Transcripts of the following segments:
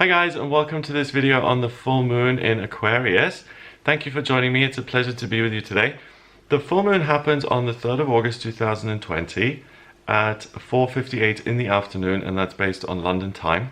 Hi guys, and welcome to this video on the full moon in Aquarius. Thank you for joining me. It's a pleasure to be with you today. The full moon happens on the 3rd of August 2020 at 4:58 in the afternoon, and that's based on London time.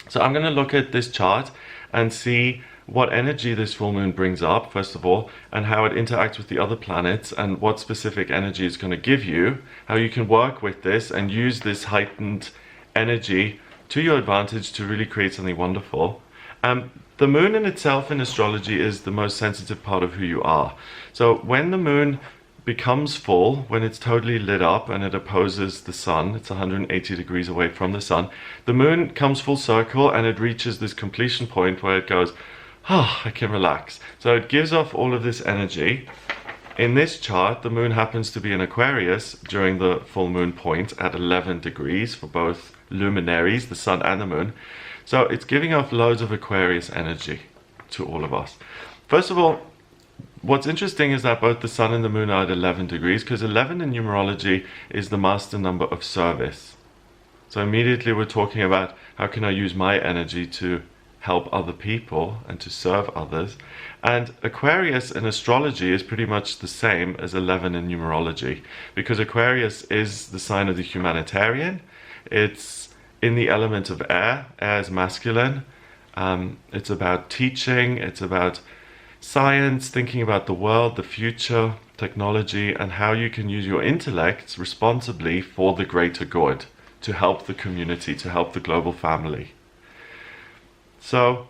So I'm going to look at this chart and see what energy this full moon brings up, first of all, and how it interacts with the other planets, and what specific energy it's going to give you, how you can work with this and use this heightened energy to your advantage to really create something wonderful. The moon in itself in astrology is the most sensitive part of who you are. So when the moon becomes full, when it's totally lit up and it opposes the sun, it's 180 degrees away from the sun, the moon comes full circle and it reaches this completion point where it goes, oh, I can relax. So it gives off all of this energy. In this chart, the moon happens to be in Aquarius during the full moon point at 11 degrees for both luminaries, the sun and the moon. So it's giving off loads of Aquarius energy to all of us. First of all, what's interesting is that both the sun and the moon are at 11 degrees, because 11 in numerology is the master number of service. So immediately we're talking about how can I use my energy to help other people and to serve others. And Aquarius in astrology is pretty much the same as 11 in numerology, because Aquarius is the sign of the humanitarian. It's in the element of air. Air is masculine. It's about teaching, it's about science, thinking about the world, the future, technology, and how you can use your intellect responsibly for the greater good, to help the community, to help the global family. So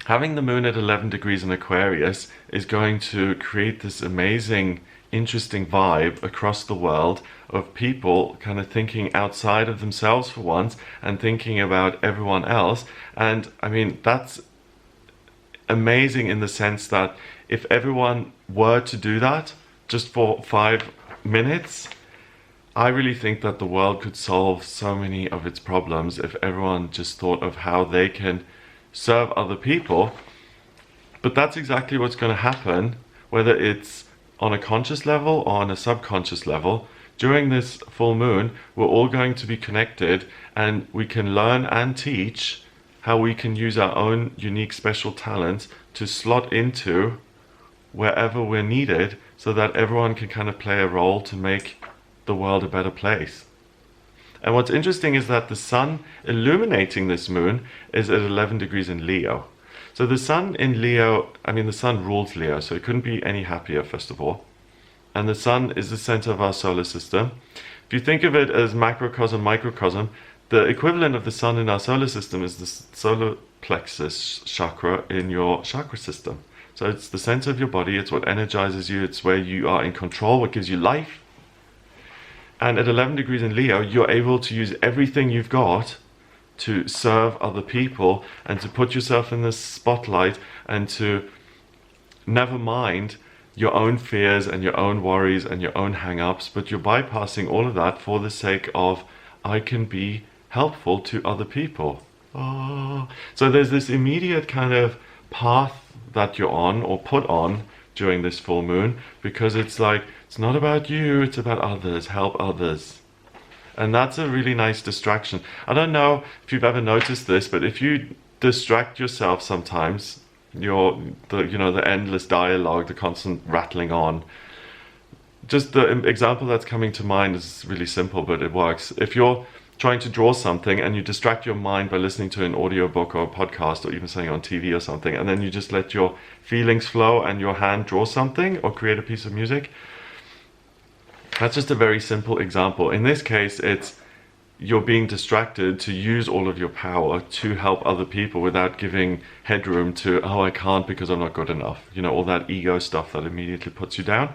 having the moon at 11 degrees in Aquarius is going to create this amazing, interesting vibe across the world of people kind of thinking outside of themselves for once and thinking about everyone else. And I mean, that's amazing in the sense that if everyone were to do that just for 5 minutes, I really think that the world could solve so many of its problems if everyone just thought of how they can serve other people. But that's exactly what's going to happen, whether it's on a conscious level or on a subconscious level. During this full moon, we're all going to be connected, and we can learn and teach how we can use our own unique special talents to slot into wherever we're needed, so that everyone can kind of play a role to make the world a better place. And what's interesting is that the sun illuminating this moon is at 11 degrees in Leo. So the sun in Leo, I mean, the sun rules Leo, so it couldn't be any happier, first of all. And the sun is the center of our solar system. If you think of it as macrocosm, microcosm, the equivalent of the sun in our solar system is the solar plexus chakra in your chakra system. So it's the center of your body, it's what energizes you, it's where you are in control, what gives you life. And at 11 degrees in Leo, you're able to use everything you've got to serve other people and to put yourself in the spotlight and to never mind your own fears and your own worries and your own hang-ups, but you're bypassing all of that for the sake of, I can be helpful to other people. Oh. So there's this immediate kind of path that you're on or put on during this full moon, because it's like, it's not about you, it's about others, help others. And that's a really nice distraction. I don't know if you've ever noticed this, but if you distract yourself sometimes, the endless dialogue, the constant rattling on. Just the example that's coming to mind is really simple, but it works. If you're trying to draw something and you distract your mind by listening to an audiobook or a podcast or even something on TV or something, and then you just let your feelings flow and your hand draw something or create a piece of music, that's just a very simple example. In this case, it's you're being distracted to use all of your power to help other people without giving headroom to, oh, I can't because I'm not good enough. All that ego stuff that immediately puts you down.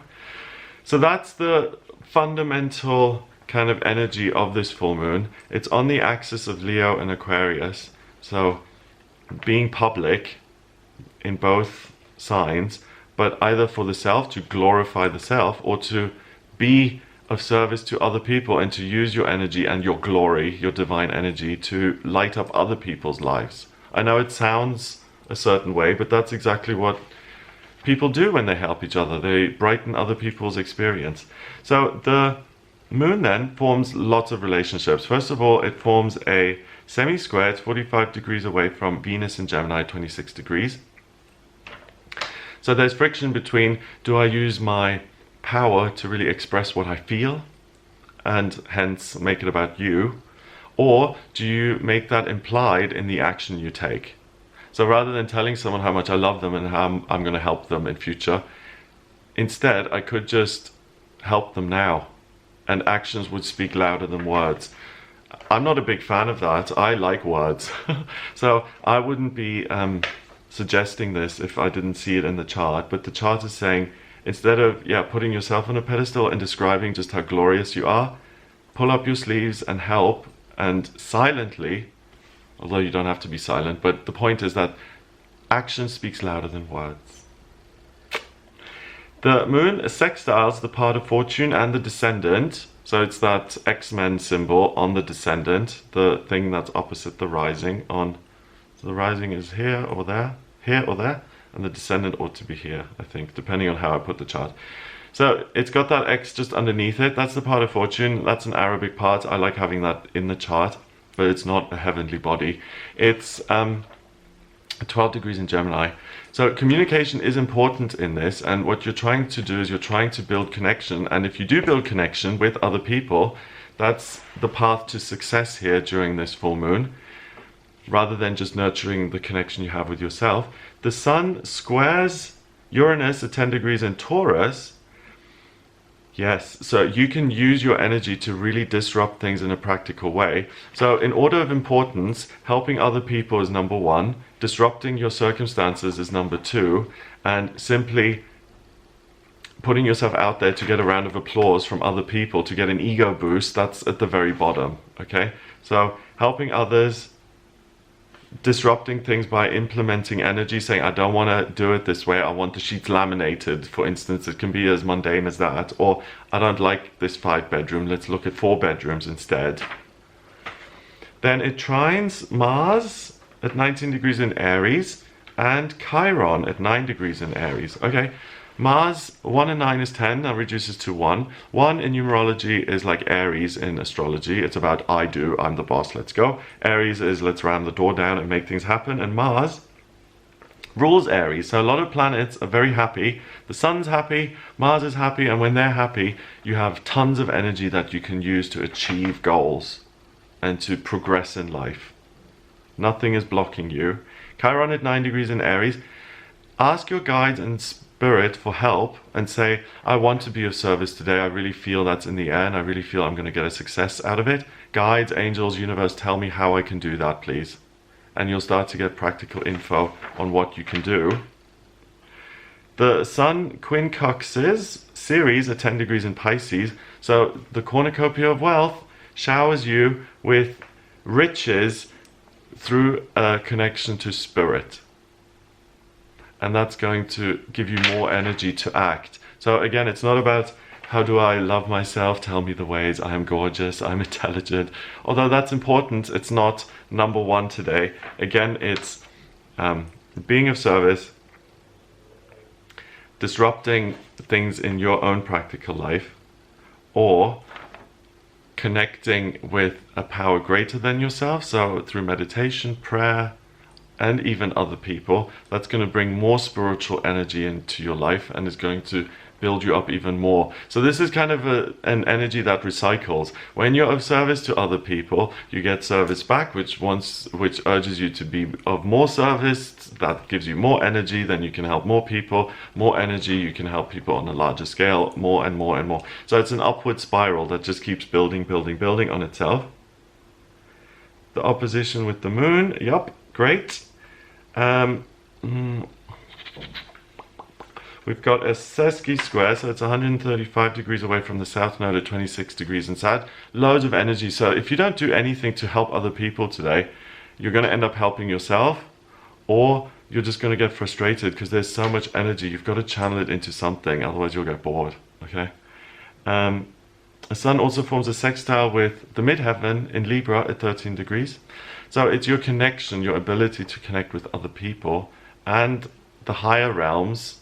So that's the fundamental kind of energy of this full moon. It's on the axis of Leo and Aquarius. So being public in both signs, but either for the self, to glorify the self, or to be of service to other people and to use your energy and your glory, your divine energy, to light up other people's lives. I know it sounds a certain way, but that's exactly what people do when they help each other. They brighten other people's experience. So the Moon then forms lots of relationships. First of all, it forms a semi-square. It's 45 degrees away from Venus in Gemini, 26 degrees. So there's friction between, do I use my power to really express what I feel and hence make it about you, or do you make that implied in the action you take? So rather than telling someone how much I love them and how I'm going to help them in future, instead I could just help them now, and actions would speak louder than words. I'm not a big fan of that. I like words. So I wouldn't be suggesting this if I didn't see it in the chart, but the chart is saying, instead of putting yourself on a pedestal and describing just how glorious you are, pull up your sleeves and help, and silently, although you don't have to be silent, but the point is that action speaks louder than words. The moon sextiles the part of fortune and the descendant, so it's that X-Men symbol on the descendant, the thing that's opposite the rising on. So the rising is here or there, and the descendant ought to be here, I think, depending on how I put the chart. So it's got that X just underneath it. That's the part of fortune. That's an Arabic part. I like having that in the chart, but it's not a heavenly body. It's 12 degrees in Gemini. So communication is important in this, and what you're trying to do is you're trying to build connection, and if you do build connection with other people, that's the path to success here during this full moon, rather than just nurturing the connection you have with yourself. The Sun squares Uranus at 10 degrees in Taurus. Yes, so you can use your energy to really disrupt things in a practical way. So in order of importance, helping other people is number one, disrupting your circumstances is number two, and simply putting yourself out there to get a round of applause from other people, to get an ego boost, that's at the very bottom, okay? So helping others, disrupting things by implementing energy, saying I don't want to do it this way, I want the sheets laminated, for instance. It can be as mundane as that. Or I don't like this 5-bedroom, let's look at 4 bedrooms instead. Then it trines Mars at 19 degrees in Aries and Chiron at 9 degrees in Aries. Okay, Mars, 1 and 9 is 10, that reduces to 1. 1 in numerology is like Aries in astrology. It's about I do, I'm the boss, let's go. Aries is let's ram the door down and make things happen. And Mars rules Aries. So a lot of planets are very happy. The Sun's happy, Mars is happy, and when they're happy, you have tons of energy that you can use to achieve goals and to progress in life. Nothing is blocking you. Chiron at 9 degrees in Aries. Ask your guides and spirit for help and say, I want to be of service today. I really feel that's in the air and I really feel I'm going to get a success out of it. Guides, angels, universe, tell me how I can do that, please. And you'll start to get practical info on what you can do. The Sun quincunxes Ceres at 10 degrees in Pisces. So the cornucopia of wealth showers you with riches through a connection to spirit. And that's going to give you more energy to act. So again, it's not about how do I love myself, tell me the ways, I am gorgeous, I'm intelligent. Although that's important, it's not number one today. Again, it's being of service, disrupting things in your own practical life, or connecting with a power greater than yourself. So through meditation, prayer, and even other people, that's going to bring more spiritual energy into your life and is going to build you up even more. So this is kind of an energy that recycles. When you're of service to other people, you get service back, which urges you to be of more service. That gives you more energy, then you can help more people. More energy, you can help people on a larger scale, more and more and more. So it's an upward spiral that just keeps building, building, building on itself. The opposition with the moon, yup, great. We've got a sesqui square, so it's 135 degrees away from the south node at 26 degrees in Sag. Loads of energy. So if you don't do anything to help other people today, you're going to end up helping yourself, or you're just going to get frustrated because there's so much energy. You've got to channel it into something, otherwise you'll get bored. Okay. The Sun also forms a sextile with the midheaven in Libra at 13 degrees. So it's your connection, your ability to connect with other people and the higher realms.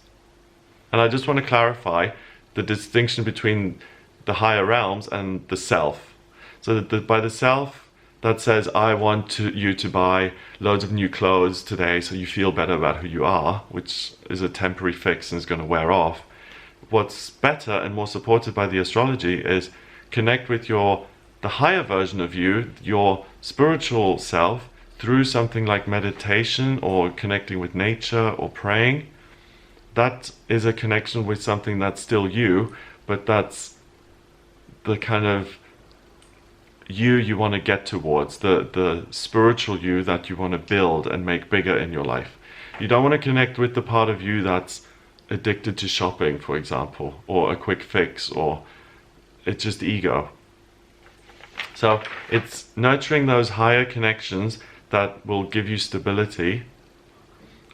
And I just want to clarify the distinction between the higher realms and the self. So that by the self, that says, I want you to buy loads of new clothes today so you feel better about who you are, which is a temporary fix and is going to wear off. What's better and more supported by the astrology is connect with the higher version of you, your spiritual self, through something like meditation or connecting with nature or praying. That is a connection with something that's still you, but that's the kind of you want to get towards, the spiritual you that you want to build and make bigger in your life. You don't want to connect with the part of you that's addicted to shopping, for example, or a quick fix, or it's just ego. So it's nurturing those higher connections that will give you stability,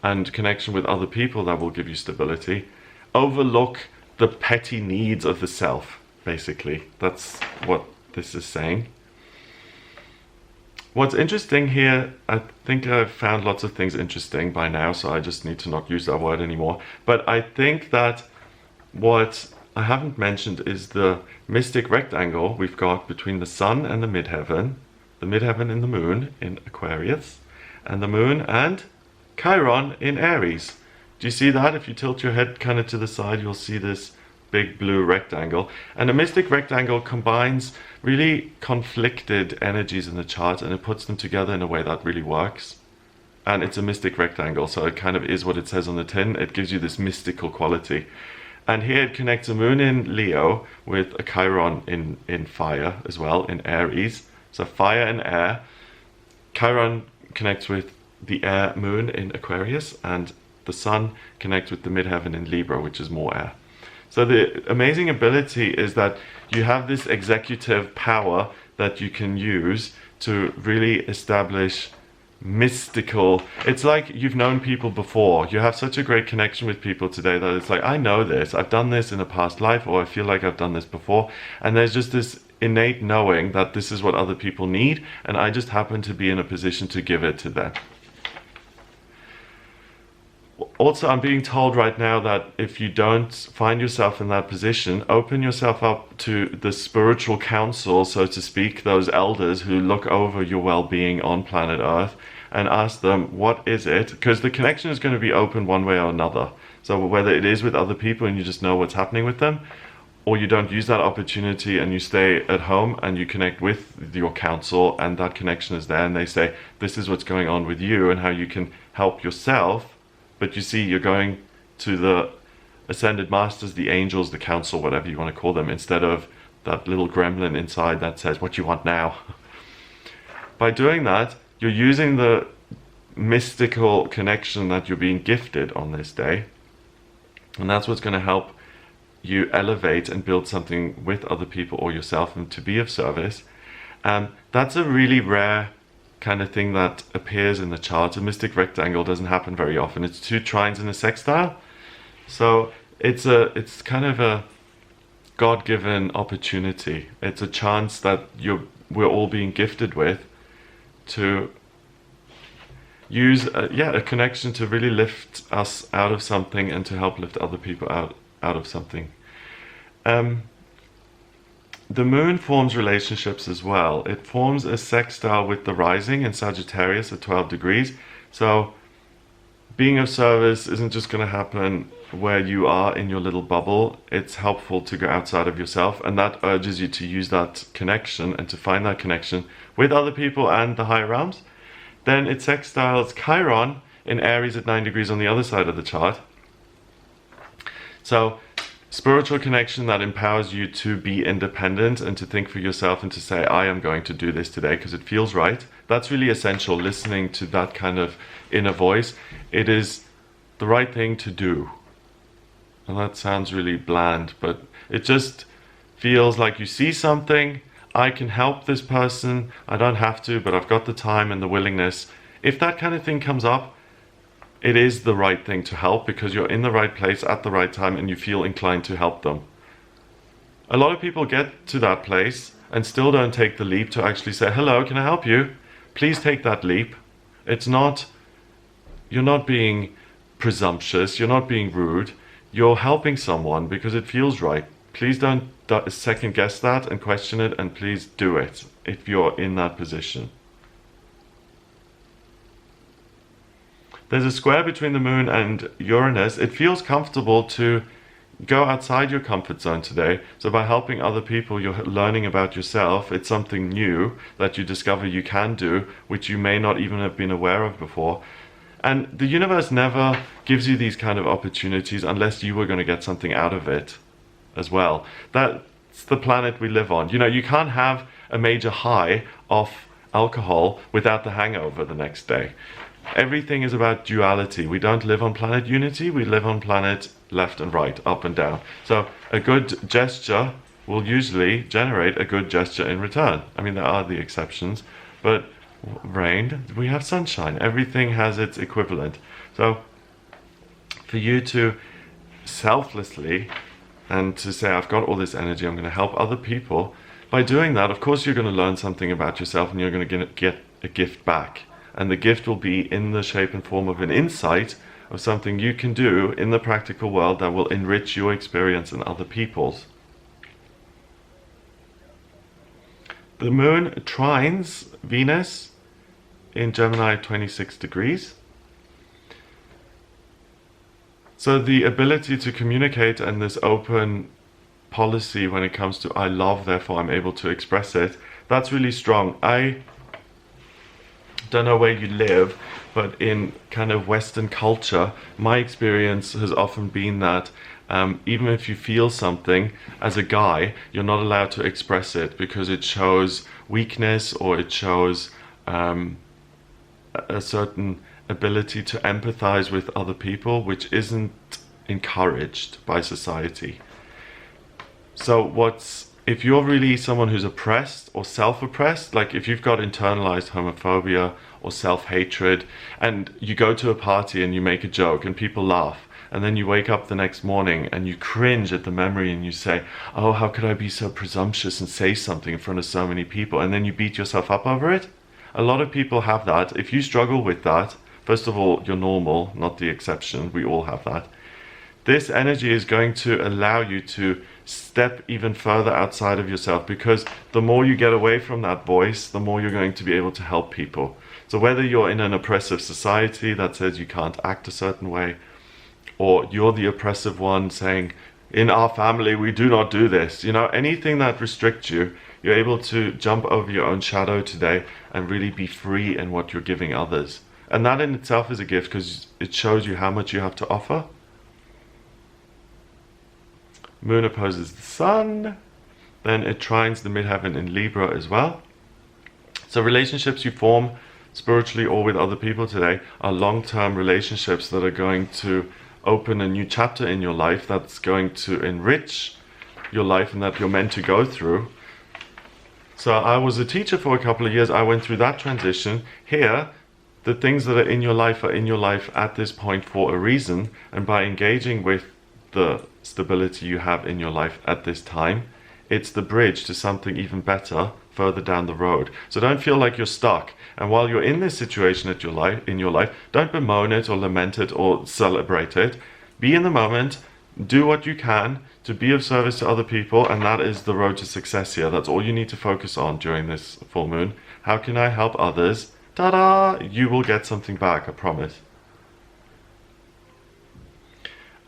and connection with other people that will give you stability. Overlook the petty needs of the self, basically. That's what this is saying. What's interesting here, I think I've found lots of things interesting by now, so I just need to not use that word anymore. But I think that what I haven't mentioned is the mystic rectangle we've got between the sun and the midheaven in the moon in Aquarius, and the moon and Chiron in Aries. Do you see that? If you tilt your head kind of to the side, you'll see this big blue rectangle. And a mystic rectangle combines really conflicted energies in the chart, and it puts them together in a way that really works. And it's a mystic rectangle, so it kind of is what it says on the tin. It gives you this mystical quality. And here it connects a moon in Leo with a Chiron in fire as well, in Aries. So fire and air. Chiron connects with the air moon in Aquarius, and the sun connects with the midheaven in Libra, which is more air. So the amazing ability is that you have this executive power that you can use to really establish mystical. It's like you've known people before. You have such a great connection with people today that it's like, I know this, I've done this in a past life, or I feel like I've done this before. And there's just this innate knowing that this is what other people need, and I just happen to be in a position to give it to them. Also, I'm being told right now that if you don't find yourself in that position, open yourself up to the spiritual council, so to speak, those elders who look over your well-being on planet Earth, and ask them, what is it? Because the connection is going to be open one way or another. So whether it is with other people and you just know what's happening with them, or you don't use that opportunity and you stay at home and you connect with your council, and that connection is there, and they say, this is what's going on with you and how you can help yourself. But you see, you're going to the ascended masters, the angels, the council, whatever you want to call them, instead of that little gremlin inside that says, what you want now? By doing that, you're using the mystical connection that you're being gifted on this day. And that's what's going to help you elevate and build something with other people or yourself, and to be of service. That's a really rare kind of thing that appears in the chart. A mystic rectangle doesn't happen very often. It's two trines in a sextile. So it's kind of a God-given opportunity. It's a chance that we're all being gifted with to use a connection to really lift us out of something and to help lift other people out of something. The moon forms relationships as well. It forms a sextile with the rising in Sagittarius at 12 degrees. So being of service isn't just going to happen where you are in your little bubble. It's helpful to go outside of yourself, and that urges you to use that connection and to find that connection with other people and the higher realms. Then it sextiles Chiron in Aries at 9 degrees on the other side of the chart. So spiritual connection that empowers you to be independent and to think for yourself and to say, I am going to do this today because it feels right. That's really essential, listening to that kind of inner voice. It is the right thing to do. And that sounds really bland, but it just feels like you see something, I can help this person, I don't have to, but I've got the time and the willingness. If that kind of thing comes up, it is the right thing to help because you're in the right place at the right time and you feel inclined to help them. A lot of people get to that place and still don't take the leap to actually say, hello, can I help you? Please take that leap. You're not being presumptuous, you're not being rude, you're helping someone because it feels right. please don't second guess that and question it, and please do it if you're in that position. There's a square between the moon and Uranus. It feels comfortable to go outside your comfort zone today. So by helping other people, you're learning about yourself. It's something new that you discover you can do, which you may not even have been aware of before. And the universe never gives you these kind of opportunities unless you were going to get something out of it as well. That's the planet we live on. You know, you can't have a major high off alcohol without the hangover the next day. Everything is about duality. We don't live on planet unity, we live on planet left and right, up and down. So a good gesture will usually generate a good gesture in return. I mean, there are the exceptions, but rain, we have sunshine. Everything has its equivalent. So for you to selflessly and to say, I've got all this energy, I'm going to help other people. By doing that, of course, you're going to learn something about yourself, and you're going to get a gift back. And the gift will be in the shape and form of an insight of something you can do in the practical world that will enrich your experience and other people's. The moon trines Venus in Gemini 26 degrees. So the ability to communicate and this open policy when it comes to I love, therefore I'm able to express it, that's really strong. I don't know where you live, but in kind of Western culture, my experience has often been that even if you feel something as a guy, you're not allowed to express it because it shows weakness, or it shows a certain ability to empathize with other people, which isn't encouraged by society. So if you're really someone who's oppressed or self-oppressed, like if you've got internalized homophobia or self-hatred, and you go to a party and you make a joke and people laugh, and then you wake up the next morning and you cringe at the memory and you say, oh, how could I be so presumptuous and say something in front of so many people, and then you beat yourself up over it. A lot of people have that. If you struggle with that, first of all, you're normal, not the exception. We all have that. This energy is going to allow you to step even further outside of yourself, because the more you get away from that voice, the more you're going to be able to help people. So whether you're in an oppressive society that says you can't act a certain way, or you're the oppressive one saying, in our family we do not do this, you know, anything that restricts you, you're able to jump over your own shadow today and really be free in what you're giving others. And that in itself is a gift, because it shows you how much you have to offer. Moon opposes the sun, then it trines the midheaven in Libra as well. So relationships you form spiritually or with other people today are long-term relationships that are going to open a new chapter in your life, that's going to enrich your life and that you're meant to go through. So I was a teacher for a couple of years. I went through that transition. Here, the things that are in your life at this point for a reason, and by engaging with the stability you have in your life at this time, it's the bridge to something even better further down the road. So don't feel like you're stuck. And while you're in this situation in your life, don't bemoan it or lament it or celebrate it. Be in the moment, do what you can to be of service to other people, and that is the road to success here. That's all you need to focus on during this full moon. How can I help others? Ta-da! You will get something back, I promise.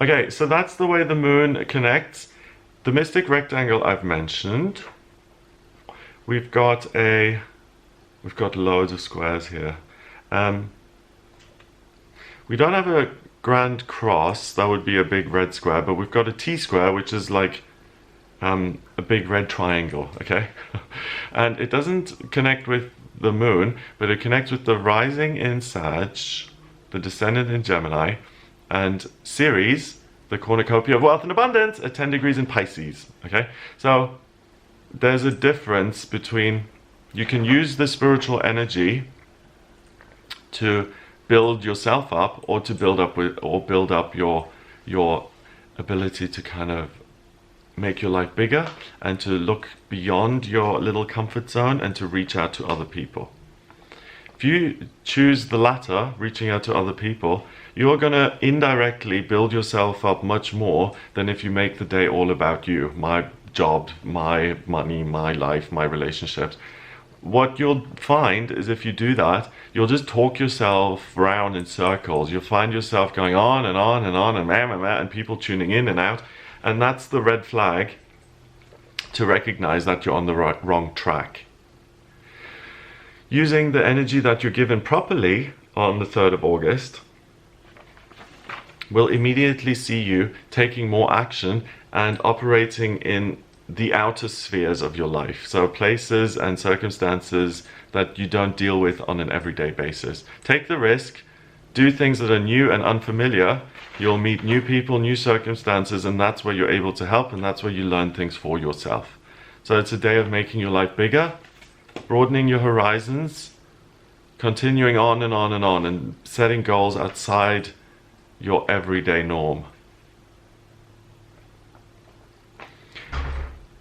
Okay, so that's the way the moon connects. The mystic rectangle I've mentioned. We've got loads of squares here. We don't have a grand cross, that would be a big red square, but we've got a T-square, which is like a big red triangle, okay? And it doesn't connect with the moon, but it connects with the rising in Sag, the descendant in Gemini, and Ceres, the cornucopia of wealth and abundance, at 10 degrees in Pisces, okay? So there's a difference between, you can use the spiritual energy to build yourself up, or to build up your ability to kind of make your life bigger and to look beyond your little comfort zone and to reach out to other people. If you choose the latter, reaching out to other people, you're going to indirectly build yourself up much more than if you make the day all about you, my job, my money, my life, my relationships. What you'll find is if you do that, you'll just talk yourself round in circles. You'll find yourself going on and on and on and people tuning in and out. And that's the red flag to recognize that you're on the wrong track. Using the energy that you're given properly on the 3rd of August will immediately see you taking more action and operating in the outer spheres of your life. So places and circumstances that you don't deal with on an everyday basis. Take the risk, do things that are new and unfamiliar. You'll meet new people, new circumstances, and that's where you're able to help, and that's where you learn things for yourself. So it's a day of making your life bigger, broadening your horizons, continuing on and on and on, and setting goals outside your everyday norm.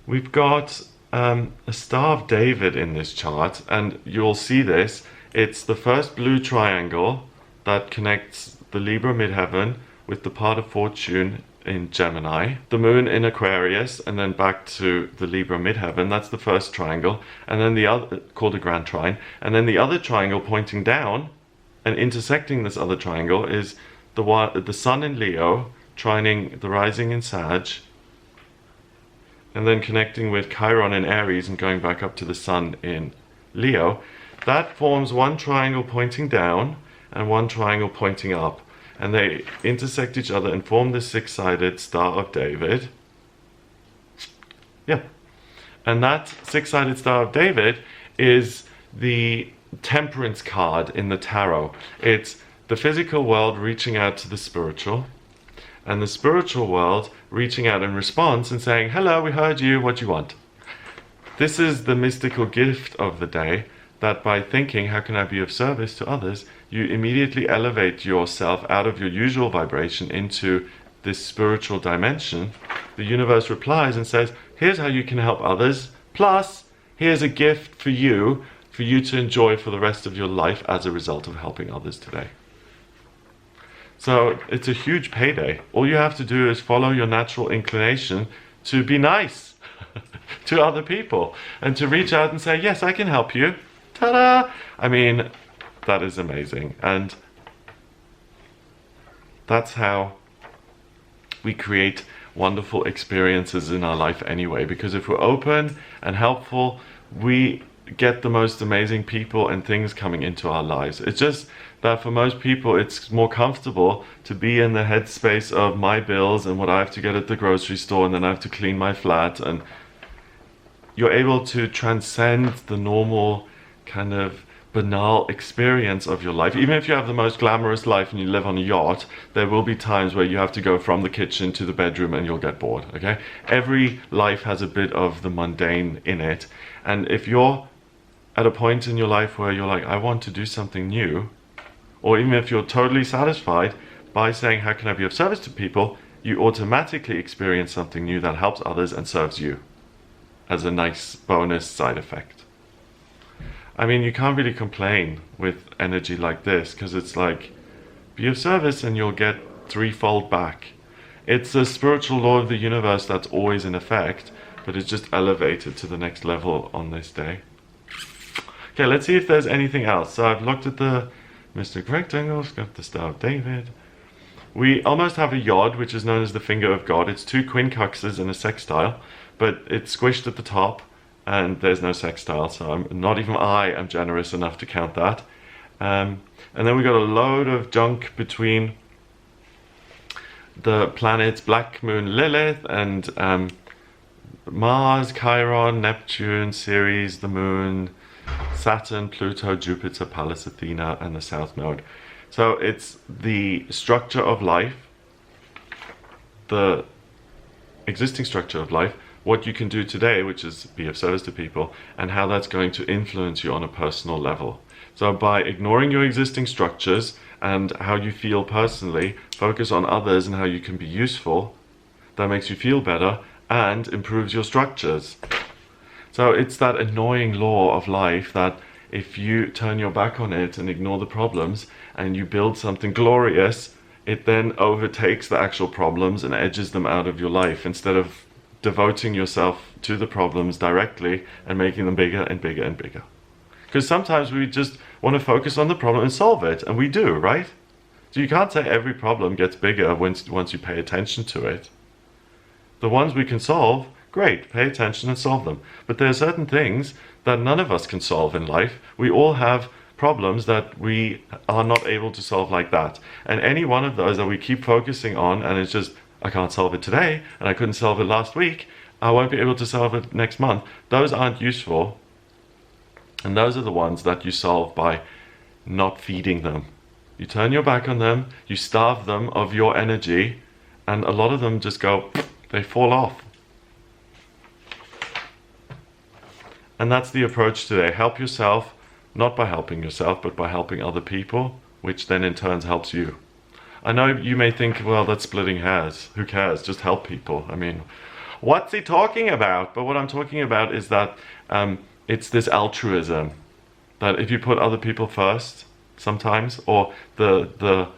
We've got a Star of David in this chart, and you'll see this. It's the first blue triangle that connects the Libra midheaven with the part of fortune in Gemini, the moon in Aquarius, and then back to the Libra midheaven. That's the first triangle, and then the other, called a grand trine, and then the other triangle pointing down and intersecting this other triangle is the sun in Leo trining the rising in Sag, and then connecting with Chiron in Aries and going back up to the sun in Leo. That forms one triangle pointing down and one triangle pointing up, and they intersect each other and form the six-sided Star of David. Yeah, and that six-sided Star of David is the temperance card in the tarot. It's the physical world reaching out to the spiritual, and the spiritual world reaching out in response and saying, hello, we heard you, what do you want? This is the mystical gift of the day, that by thinking, how can I be of service to others, you immediately elevate yourself out of your usual vibration into this spiritual dimension. The universe replies and says, here's how you can help others, plus here's a gift for you to enjoy for the rest of your life as a result of helping others today. So it's a huge payday. All you have to do is follow your natural inclination to be nice to other people and to reach out and say, yes, I can help you. Ta-da! I mean, that is amazing. And that's how we create wonderful experiences in our life anyway. Because if we're open and helpful, we get the most amazing people and things coming into our lives. It's just that for most people it's more comfortable to be in the headspace of my bills and what I have to get at the grocery store, and then I have to clean my flat, and you're able to transcend the normal kind of banal experience of your life. Even if you have the most glamorous life and you live on a yacht, there will be times where you have to go from the kitchen to the bedroom and you'll get bored, okay? Every life has a bit of the mundane in it, and if you're at a point in your life where you're like, I want to do something new, or even if you're totally satisfied by saying, how can I be of service to people, you automatically experience something new that helps others and serves you as a nice bonus side effect. I mean, you can't really complain with energy like this, because it's like, be of service and you'll get threefold back. It's a spiritual law of the universe that's always in effect, but it's just elevated to the next level on this day. Okay, let's see if there's anything else. So I've looked at the mystic rectangles, got the Star of David. We almost have a yod, which is known as the finger of God. It's two quincunxes and a sextile, but it's squished at the top, and there's no sextile, so not even I am generous enough to count that. And then we got a load of junk between the planets Black Moon Lilith and Mars, Chiron, Neptune, Ceres, the Moon, Saturn, Pluto, Jupiter, Pallas Athena, and the South Node. So it's the structure of life, the existing structure of life, what you can do today, which is be of service to people, and how that's going to influence you on a personal level. So by ignoring your existing structures and how you feel personally, focus on others and how you can be useful. That makes you feel better and improves your structures. So it's that annoying law of life that if you turn your back on it and ignore the problems and you build something glorious, it then overtakes the actual problems and edges them out of your life instead of devoting yourself to the problems directly and making them bigger and bigger and bigger. Because sometimes we just want to focus on the problem and solve it, and we do, right? So you can't say every problem gets bigger once you pay attention to it. The ones we can solve, great, pay attention and solve them. But there are certain things that none of us can solve in life. We all have problems that we are not able to solve like that. And any one of those that we keep focusing on, and it's just, I can't solve it today, and I couldn't solve it last week, I won't be able to solve it next month. Those aren't useful. And those are the ones that you solve by not feeding them. You turn your back on them, you starve them of your energy, and a lot of them just go, they fall off. And that's the approach today. Help yourself, not by helping yourself, but by helping other people, which then in turn helps you. I know you may think, well, that's splitting hairs. Who cares? Just help people. I mean, what's he talking about? But what I'm talking about is that it's this altruism, that if you put other people first sometimes, or the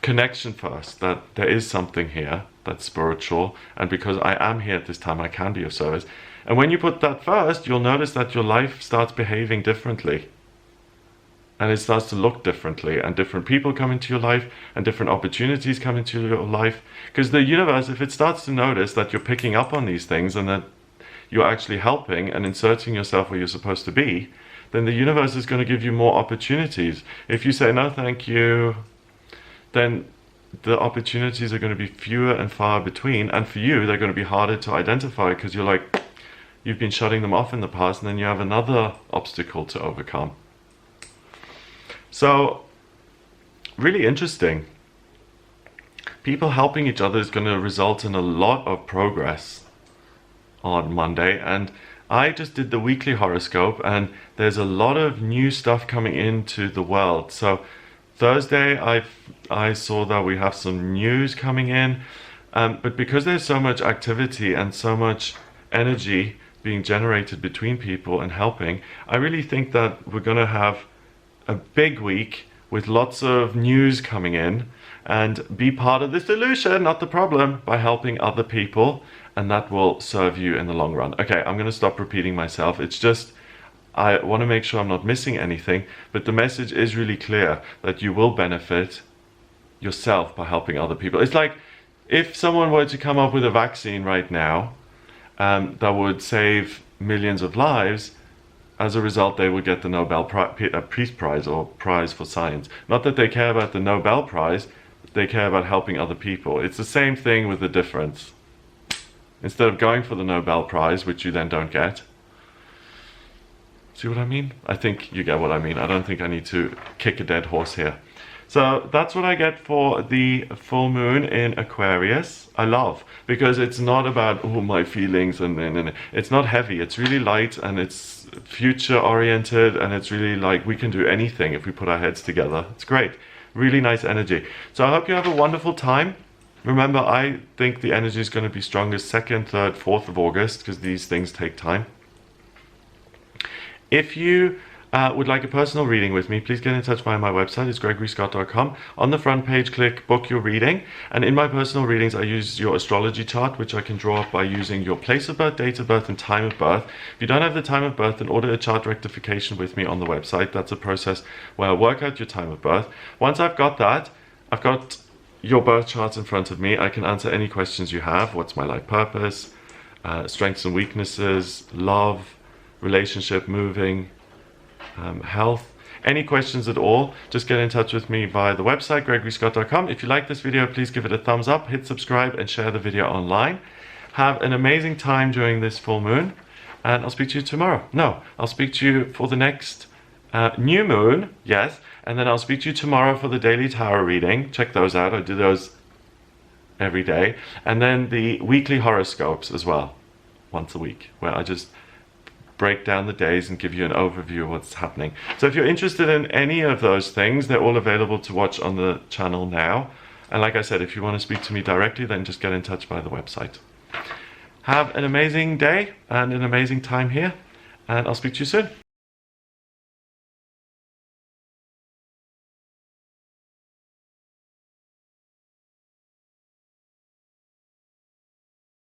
connection first, that there is something here that's spiritual, and because I am here at this time, I can be of service. And when you put that first, you'll notice that your life starts behaving differently. And it starts to look differently, and different people come into your life, and different opportunities come into your life. Because the universe, if it starts to notice that you're picking up on these things, and that you're actually helping and inserting yourself where you're supposed to be, then the universe is going to give you more opportunities. If you say, no, thank you, then the opportunities are going to be fewer and far between. And for you, they're going to be harder to identify because you're like, you've been shutting them off in the past, and then you have another obstacle to overcome. So, really interesting. People helping each other is going to result in a lot of progress on Monday. And I just did the weekly horoscope, and there's a lot of new stuff coming into the world. So Thursday, I saw that we have some news coming in, but because there's so much activity and so much energy being generated between people and helping, I really think that we're going to have a big week with lots of news coming in, and be part of the solution, not the problem, by helping other people, and that will serve you in the long run. Okay, I'm going to stop repeating myself. It's just, I want to make sure I'm not missing anything, but the message is really clear that you will benefit yourself by helping other people. It's like if someone were to come up with a vaccine right now that would save millions of lives. As a result, they would get the Nobel Peace Prize, or Prize for Science. Not that they care about the Nobel Prize, they care about helping other people. It's the same thing with the difference. Instead of going for the Nobel Prize, which you then don't get. See what I mean? I think you get what I mean. I don't think I need to kick a dead horse here. So that's what I get for the full moon in Aquarius. I love, because it's not about, oh, my feelings, and it's not heavy. It's really light, and it's future oriented, and it's really like we can do anything if we put our heads together. It's great. Really nice energy. So I hope you have a wonderful time. Remember, I think the energy is going to be strongest 2nd, 3rd, 4th of August, because these things take time. If you would like a personal reading with me, please get in touch via my website. It's gregoryscott.com. On the front page, click book your reading. And in my personal readings, I use your astrology chart, which I can draw up by using your place of birth, date of birth, and time of birth. If you don't have the time of birth, then order a chart rectification with me on the website. That's a process where I work out your time of birth. Once I've got that, I've got your birth charts in front of me. I can answer any questions you have. What's my life purpose? Strengths and weaknesses, love, relationship, moving, health. Any questions at all, just get in touch with me via the website, gregoryscott.com. If you like this video, please give it a thumbs up, hit subscribe, and share the video online. Have an amazing time during this full moon, and I'll speak to you tomorrow. No, I'll speak to you for the next new moon, yes, and then I'll speak to you tomorrow for the daily tarot reading. Check those out. I do those every day. And then the weekly horoscopes as well, once a week, where I just break down the days and give you an overview of what's happening. So if you're interested in any of those things, they're all available to watch on the channel now. And like I said, if you want to speak to me directly, then just get in touch by the website. Have an amazing day and an amazing time here, and I'll speak to you soon.